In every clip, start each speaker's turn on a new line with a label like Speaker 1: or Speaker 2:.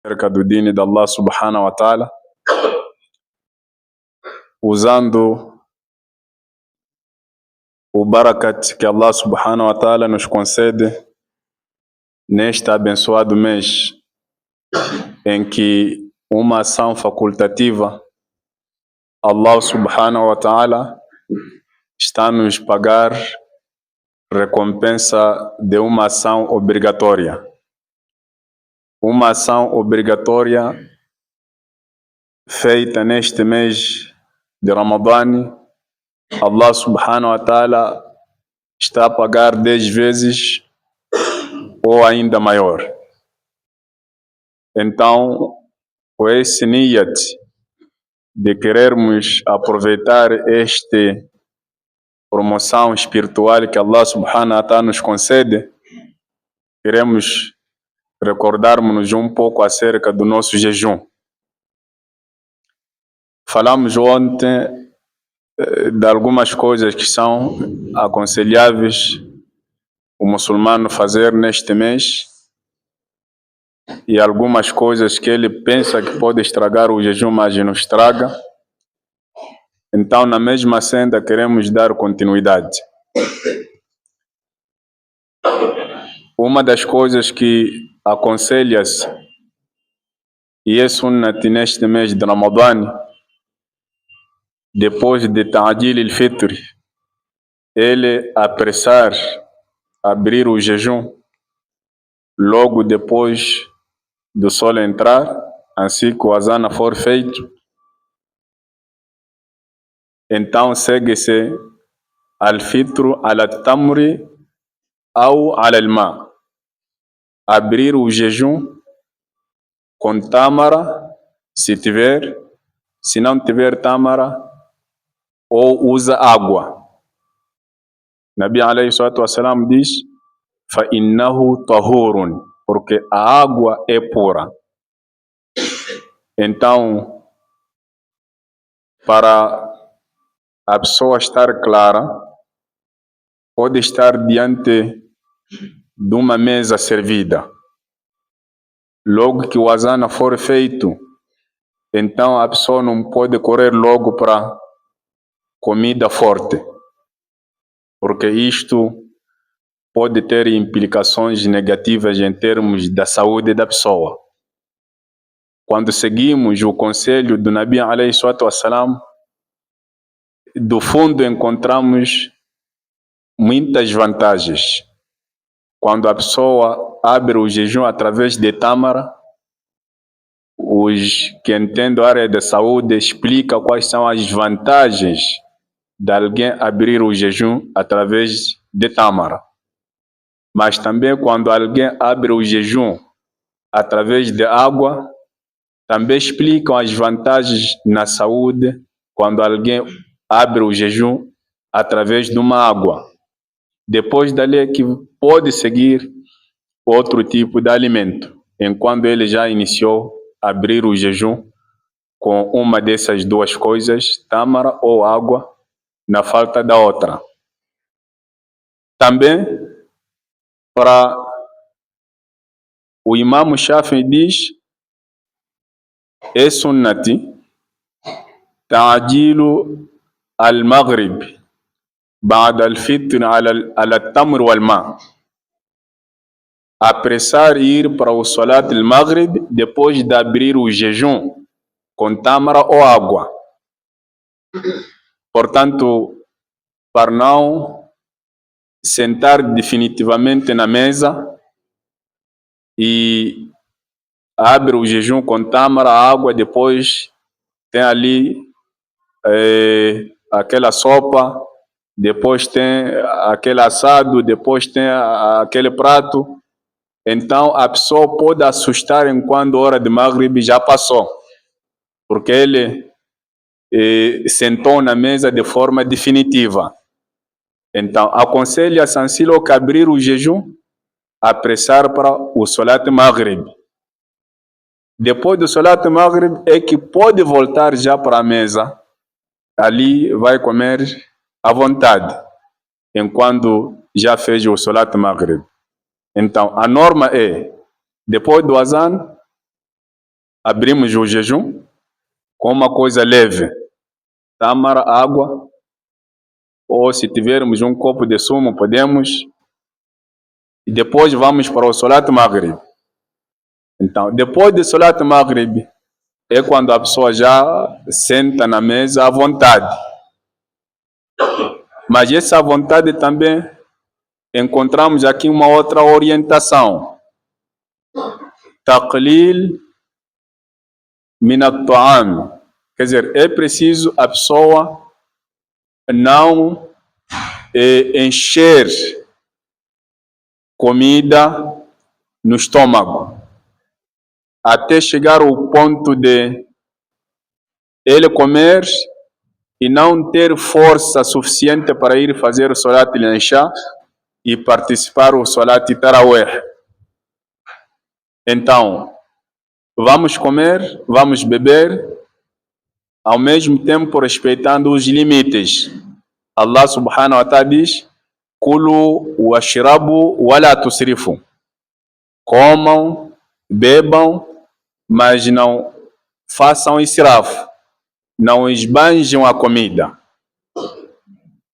Speaker 1: acerca do dini de Allah subhanahu wa ta'ala, usando o barakat que Allah subhanahu wa ta'ala nos concede neste abençoado mês, em que uma ação facultativa Allah subhanahu wa ta'ala está a nos pagar recompensa de uma ação obrigatória. Uma ação obrigatória feita neste mês de Ramadã, Allah subhanahu wa ta'ala está a pagar 10 vezes ou ainda maior. Então, com esse niyat de querermos aproveitar esta promoção espiritual que Allah subhanahu wa ta'ala nos concede, queremos recordarmos-nos um pouco acerca do nosso jejum. Falamos ontem de algumas coisas que são aconselháveis o muçulmano fazer neste mês e algumas coisas que ele pensa que pode estragar o jejum, mas não estraga. Então, na mesma senda, queremos dar continuidade. Uma das coisas que aconselha-se, e é sunnat neste mês de Ramadã, depois de Ta'jil al-Fitr, ele apressar, abrir o jejum logo depois do sol entrar, assim que o azana for feito. Então segue-se al-Fitr al-Tamri ou al-Ma, abrir o jejum com tâmara, se tiver, se não tiver tâmara, ou usa água. Nabi alayhi salatu wassalam diz: فَإِنَّهُ طَهُورٌ, porque a água é pura. Então, para a pessoa estar clara, pode estar diante de uma mesa servida. Logo que o azana for feito, então a pessoa não pode correr logo para comida forte, porque isto pode ter implicações negativas em termos da saúde da pessoa. Quando seguimos o conselho do Nabi alayhi salatu wassalam, do fundo encontramos muitas vantagens. Quando a pessoa abre o jejum através de tâmara, os que entendem a área da saúde explicam quais são as vantagens de alguém abrir o jejum através de tâmara. Mas também quando alguém abre o jejum através de água, também explicam as vantagens na saúde quando alguém abre o jejum através de uma água. Depois dali é que pode seguir outro tipo de alimento, enquanto ele já iniciou a abrir o jejum com uma dessas duas coisas, tâmara ou água, na falta da outra. Também, para o Imam Shafi'i diz: é sunnati ta'jilu al-maghrib ba'da al-fitr ala al-tamr wal-ma, apressar e ir para o salat al-maghrib depois de abrir o jejum com tâmara ou água. Portanto, para não sentar definitivamente na mesa e abre o jejum com tâmara, água, depois tem ali aquela sopa, depois tem aquele assado, depois tem aquele prato. Então a pessoa pode assustar enquanto a hora de Maghrib já passou, porque ele sentou na mesa de forma definitiva. Então aconselha-se que abrir o jejum, apressar para o Salat Maghrib. Depois do Salat Maghrib é que pode voltar já para a mesa. Ali vai comer à vontade, enquanto já fez o Salat Maghrib. Então a norma é, depois do azan, abrimos o jejum com uma coisa leve, tâmara, água, ou se tivermos um copo de sumo, podemos, e depois vamos para o Salat Maghrib. Então, depois do Salat Maghrib, é quando a pessoa já senta na mesa à vontade. Mas essa vontade também encontramos aqui uma outra orientação. Taqlil min at-ta'am. Quer dizer, é preciso a pessoa não encher comida no estômago, até chegar ao ponto de ele comer e não ter força suficiente para ir fazer o Salat al-Isha e participar do Salat Tarawih. Então, vamos comer, vamos beber, ao mesmo tempo respeitando os limites. Allah subhanahu wa ta'ala diz: Kulu washrabu wala tusrifu. Comam, bebam, mas não façam israf, não esbanjam a comida.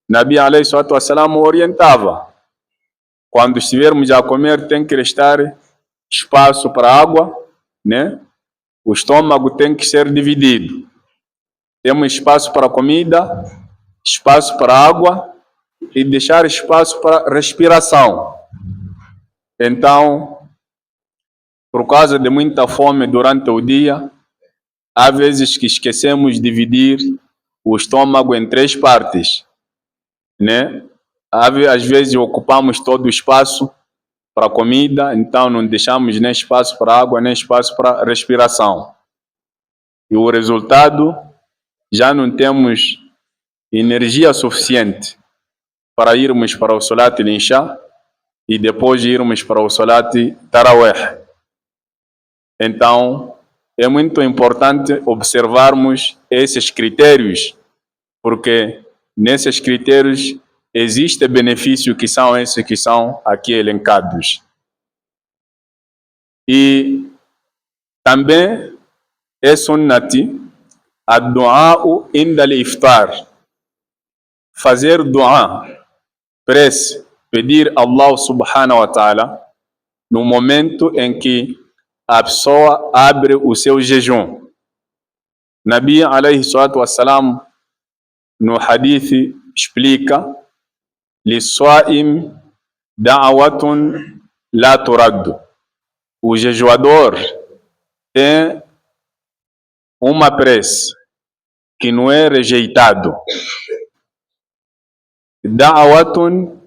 Speaker 1: Nabi alayhi salatu wassalam orientava: quando estivermos a comer, tem que restar espaço para água, né? O estômago tem que ser dividido. Temos espaço para comida, espaço para água e deixar espaço para respiração. Então, por causa de muita fome durante o dia, há vezes que esquecemos de dividir o estômago em 3 partes, né? Às vezes ocupamos todo o espaço para comida, então não deixamos nem espaço para água, nem espaço para respiração. E o resultado, já não temos energia suficiente para irmos para o Salat al-Isha e depois irmos para o Salat Tarawih. Então, é muito importante observarmos esses critérios, porque nesses critérios existe benefício que são esses que são aqui elencados. E também é sunnati ad-du'a inda al-iftar. Fazer dua, prece, pedir a Allah subhanahu wa ta'ala no momento em que a pessoa abre o seu jejum. Nabi alayhi salatu wassalam no hadith explica: Lis-sa'im da'watun la turaddu. O jejuador tem uma prece que não é rejeitado. Da'watun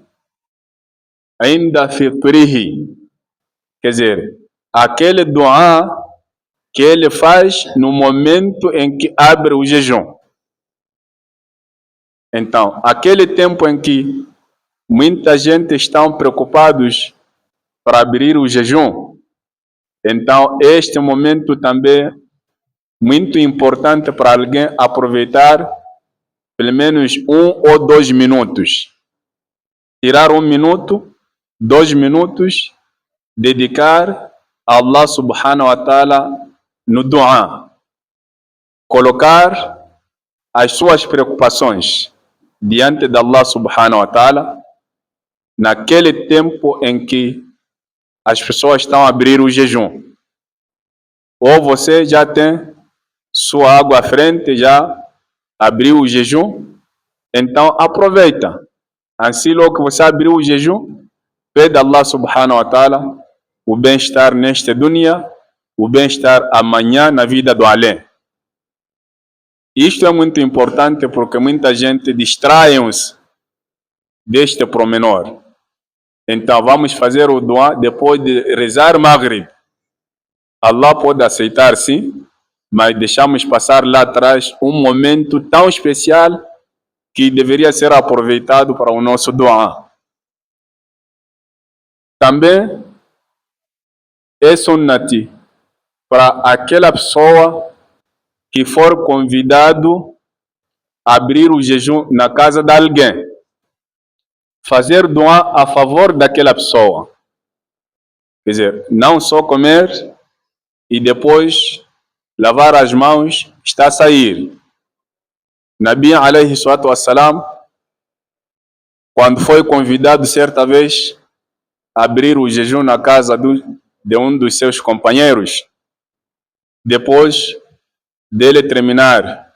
Speaker 1: inda fitrihi. Quer dizer, aquele dua que ele faz no momento em que abre o jejum. Então, aquele tempo em que muita gente está preocupados para abrir o jejum, então este momento também é muito importante para alguém aproveitar pelo menos 1 ou 2 minutos. Tirar 1 minuto, 2 minutos, dedicar a Allah subhanahu wa ta'ala no dua. Colocar as suas preocupações diante de Allah subhanahu wa ta'ala naquele tempo em que as pessoas estão a abrir o jejum. Ou você já tem sua água à frente, já abriu o jejum, então aproveita. Assim logo que você abriu o jejum, pede a Allah subhanahu wa ta'ala o bem-estar neste dunya, o bem-estar amanhã na vida do além. Isto é muito importante porque muita gente distrai-se deste promenor. Então vamos fazer o dua depois de rezar Maghrib. Allah pode aceitar sim, mas deixamos passar lá atrás um momento tão especial que deveria ser aproveitado para o nosso dua. Também é sunnati para aquela pessoa que for convidado a abrir o jejum na casa de alguém, fazer dua a favor daquela pessoa. Quer dizer, não só comer e depois lavar as mãos, está a sair. Nabi alayhi salatu wassalam, quando foi convidado certa vez a abrir o jejum na casa de um dos seus companheiros, depois dele terminar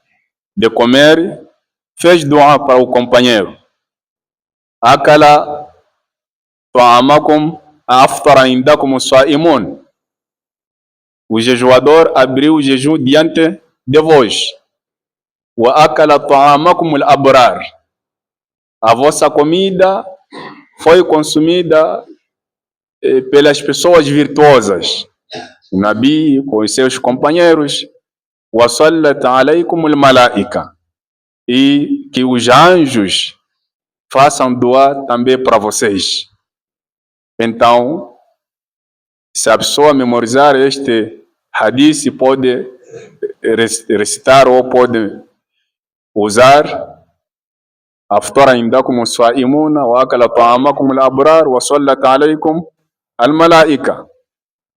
Speaker 1: de comer, fez dua para o companheiro. Akala ta'amakum aftara indakum sa'imun. O jejuador abriu o jejum diante de vós. Wa akala ta'amakum al-abrar. A vossa comida foi consumida pelas pessoas virtuosas. O Nabi com os seus companheiros. Wa sallat alaykum al-malaika. E que os anjos façam dua também para vocês. Então, se a pessoa memorizar este hadith, pode recitar ou pode usar aftara indakum as-sa'imuna wa akala ta'amakum al-abrar wa sallat alaykum al-malaika.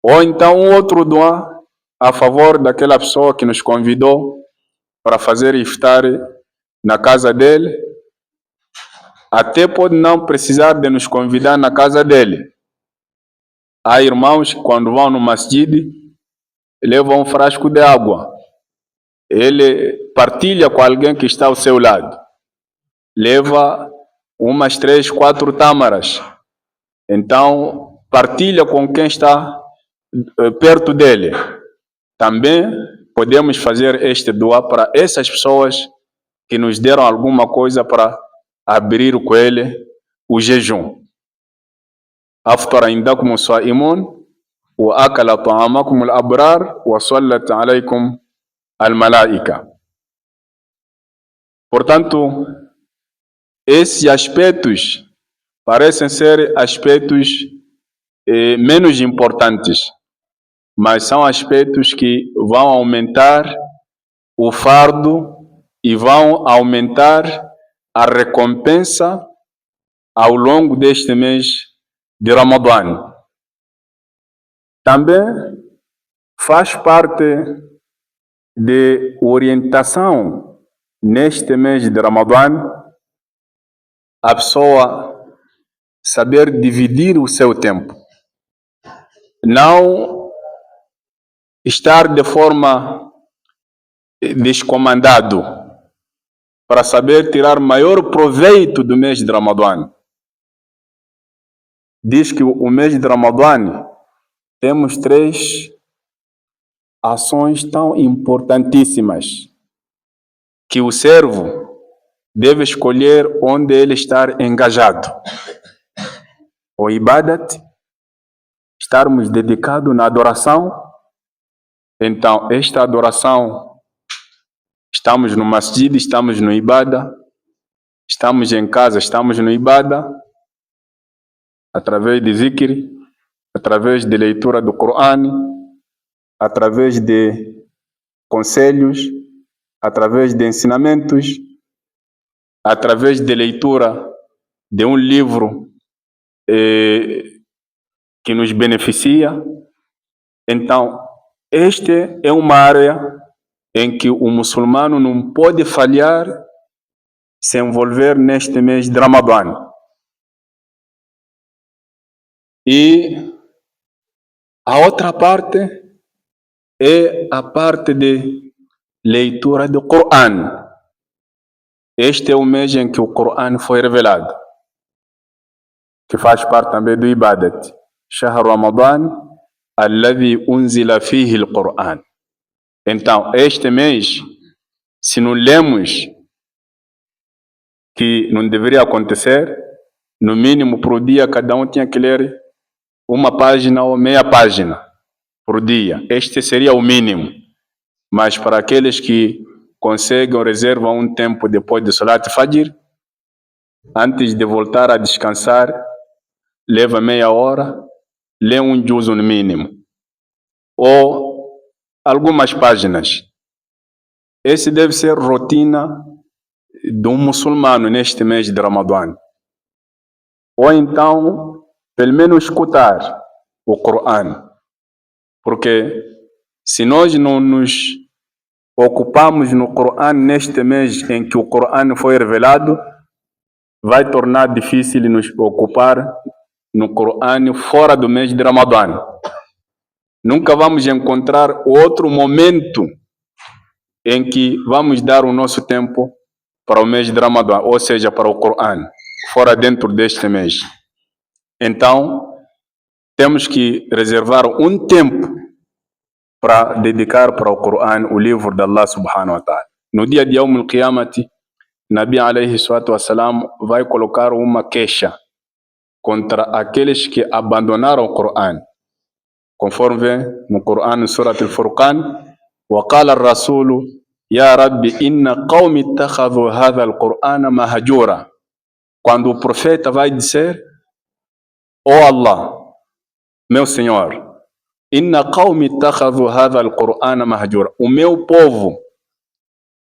Speaker 1: Ou então outro dua a favor daquela pessoa que nos convidou para fazer iftar na casa dele. Até pode não precisar de nos convidar na casa dele. Há irmãos que quando vão no masjid, levam um frasco de água. Ele partilha com alguém que está ao seu lado. Leva umas 3, 4 tâmaras. Então, partilha com quem está perto dele. Também podemos fazer este dua para essas pessoas que nos deram alguma coisa para abrir com ele o jejum. Aftara indakum as-sa'imun wa akala ta'amakum al-abrar wa sallat alaykum al-malaika. Portanto, esses aspectos parecem ser aspectos menos importantes, mas são aspectos que vão aumentar o fardo e vão aumentar a recompensa ao longo deste mês de Ramadã. Também faz parte de orientação neste mês de Ramadã a pessoa saber dividir o seu tempo. Não estar de forma descomandado, para saber tirar maior proveito do mês de Ramadã. Diz que o mês de Ramadã temos 3 ações tão importantíssimas que o servo deve escolher onde ele está engajado. O ibadat, estarmos dedicados na adoração. Então, esta adoração, estamos no masjid, estamos no ibada, estamos em casa, estamos no ibada, através de zikr, através de leitura do Corão, através de conselhos, através de ensinamentos, através de leitura de um livro que nos beneficia. Então, este é uma área em que o muçulmano não pode falhar se envolver neste mês de Ramadã. E a outra parte é a parte de leitura do Corão. Este é o mês em que o Corão foi revelado, que faz parte também do Ibadat. Shahr Ramadan, alladhi unzila fihi al-Qur'an. Então, este mês, se não lemos, que não deveria acontecer, no mínimo por dia cada um tinha que ler uma página ou meia página por dia. Este seria o mínimo. Mas para aqueles que conseguem, reservam um tempo depois de Salat Fajr, antes de voltar a descansar, leva meia hora, lê um juzo no mínimo, ou algumas páginas. Esse deve ser rotina de um muçulmano neste mês de Ramadã. Ou então, pelo menos escutar o Corão, porque Se nós não nos ocupamos no Corão neste mês em que o Corão foi revelado, vai tornar difícil nos ocupar no Corão fora do mês de Ramadã. Nunca vamos encontrar outro momento em que vamos dar o nosso tempo para o mês de Ramadã, ou seja, para o Corão, fora dentro deste mês. Então, temos que reservar um tempo para dedicar para o Corão, o livro de Allah subhanahu wa ta'ala. No dia de Yawm al-Qiyamati, Nabi alayhi salatu wassalam vai colocar uma queixa contra aqueles que abandonaram o Corão. Conforme vem no Corão, no Surat al-Furqan, وقال الرسول يا رب إن قوم اتخذوا هذا القرآن مهجورا. Quando o profeta vai dizer: ó Allah, meu Senhor, inna qawmi ittakhadhu hadha al-Qur'ana mahjura. O meu povo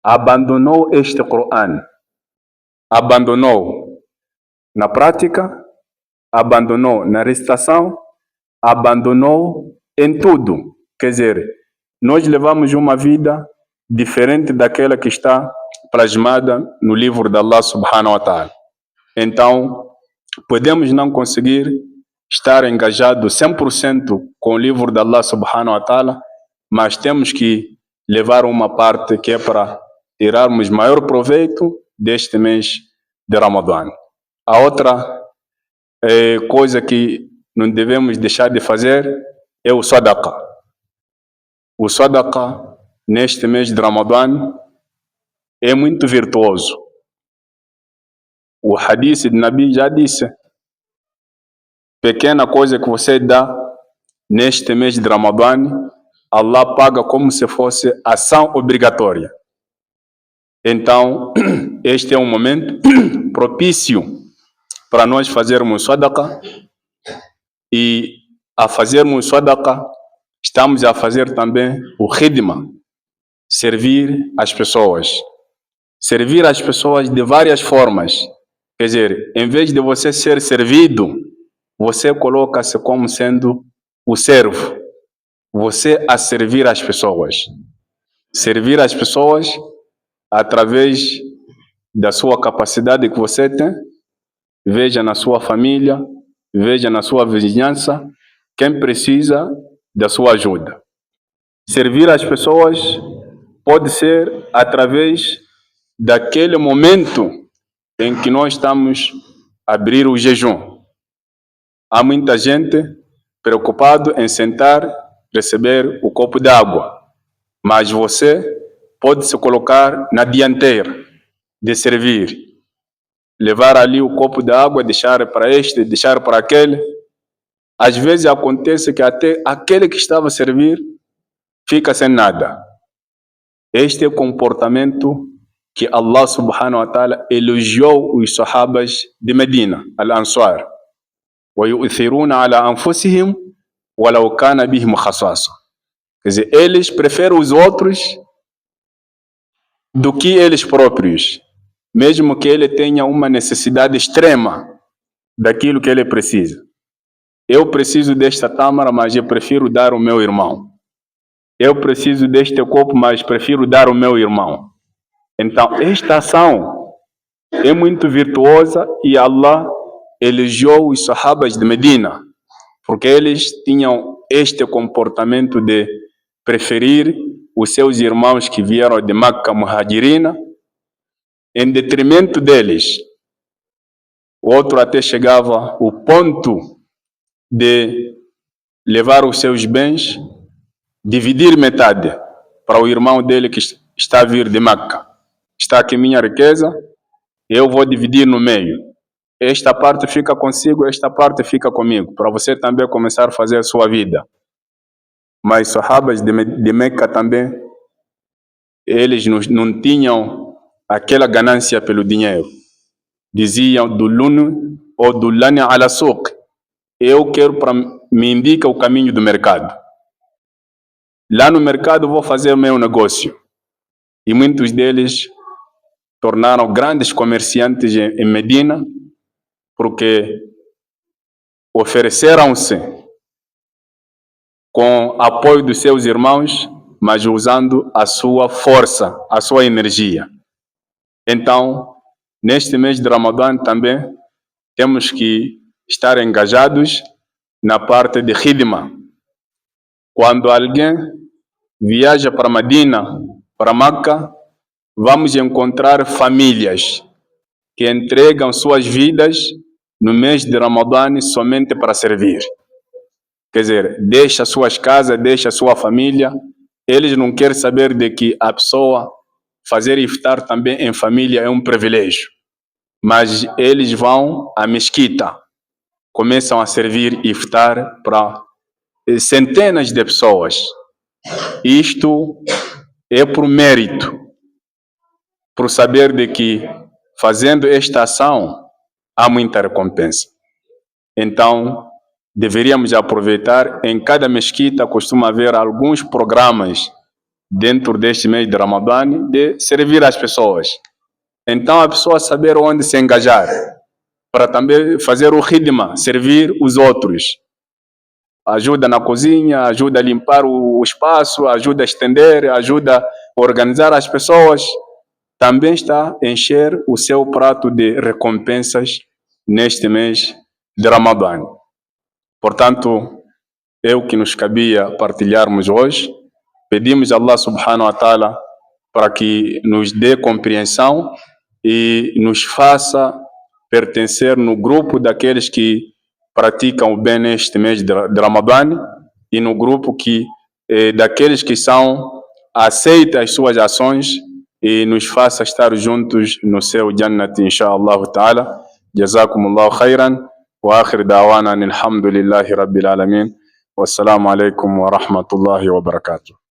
Speaker 1: abandonou este Qur'an. Abandonou na prática, abandonou na recitação, abandonou em tudo. Quer dizer, nós levamos uma vida diferente daquela que está plasmada no livro de Allah subhanahu wa ta'ala. Então, podemos não conseguir estar engajado 100% com o livro de Allah subhanahu wa ta'ala, mas temos que levar uma parte que é para tirarmos maior proveito deste mês de Ramadã. A outra coisa que não devemos deixar de fazer é o sadaqa. O sadaqa neste mês de Ramadã é muito virtuoso. O hadith de Nabi já disse: pequena coisa que você dá neste mês de Ramadã, Allah paga como se fosse ação obrigatória. Então, este é um momento propício para nós fazermos sadaqa, e a fazermos sadaqa, estamos a fazer também o khidma, servir as pessoas. Servir as pessoas de várias formas. Quer dizer, em vez de você ser servido, você coloca-se como sendo o servo. Você a servir as pessoas. Servir as pessoas através da sua capacidade que você tem. Veja na sua família, veja na sua vizinhança quem precisa da sua ajuda. Servir as pessoas pode ser através daquele momento em que nós estamos a abrir o jejum. Há muita gente preocupada em sentar, receber o copo d'água, mas você pode se colocar na dianteira de servir. Levar ali o copo d'água, deixar para este, deixar para aquele. Às vezes acontece que até aquele que estava a servir fica sem nada. Este é o comportamento que Allah subhanahu wa ta'ala elogiou os sahabas de Medina, al-Ansar. وَيُؤْثِرُونَ عَلَى أَنفُسِهِمْ وَلَوْ كَانَ بِهِمْ خَصَاصَةٌ. Quer dizer, eles preferem os outros do que eles próprios, mesmo que ele tenha uma necessidade extrema daquilo que ele precisa. Eu preciso desta tâmara, mas eu prefiro dar ao meu irmão. Eu preciso deste copo, mas prefiro dar ao meu irmão. Então, esta ação é muito virtuosa e Allah elogiou os sahabas de Medina, porque eles tinham este comportamento de preferir os seus irmãos que vieram de Makkah Muhajirina em detrimento deles. O outro até chegava ao ponto de levar os seus bens, dividir metade para o irmão dele que está a vir de Makkah. Está aqui minha riqueza, eu vou dividir no meio. Esta parte fica consigo, esta parte fica comigo, para você também começar a fazer a sua vida. Mas sahabas de Meca também, eles não tinham aquela ganância pelo dinheiro. Diziam do lune ou do lane ala suq. Eu quero para me indica o caminho do mercado. Lá no mercado vou fazer o meu negócio. E muitos deles tornaram grandes comerciantes em Medina, porque ofereceram-se com apoio dos seus irmãos mas usando a sua força, a sua energia. Então, neste mês de Ramadã também temos que estar engajados na parte de khidma. Quando alguém viaja para Medina, para Meca, vamos encontrar famílias que entregam suas vidas no mês de Ramadã somente para servir. Quer dizer, deixa suas casas, deixa sua família. Eles não querem saber de que a pessoa fazer iftar também em família é um privilégio. Mas eles vão à mesquita, começam a servir iftar para centenas de pessoas. Isto é por mérito, por saber de que fazendo esta ação há muita recompensa. Então, deveríamos aproveitar. Em cada mesquita costuma haver alguns programas dentro deste mês de Ramadã de servir as pessoas. Então, a pessoa saber onde se engajar para também fazer o khidma, servir os outros. Ajuda na cozinha, ajuda a limpar o espaço, ajuda a estender, ajuda a organizar as pessoas. Também está a encher o seu prato de recompensas neste mês de Ramadã. Portanto, é o que nos cabia partilharmos hoje. Pedimos a Allah subhanahu wa ta'ala para que nos dê compreensão e nos faça pertencer no grupo daqueles que praticam o bem neste mês de Ramadã e no grupo daqueles que aceitam as suas ações e nos faça estar juntos no seu Jannat, inshallah ta'ala. Jazakumullahu khairan wa akhir da'wana alhamdulillahi rabbil alamin. Wassalamu alaikum wa rahmatullahi wa barakatuh.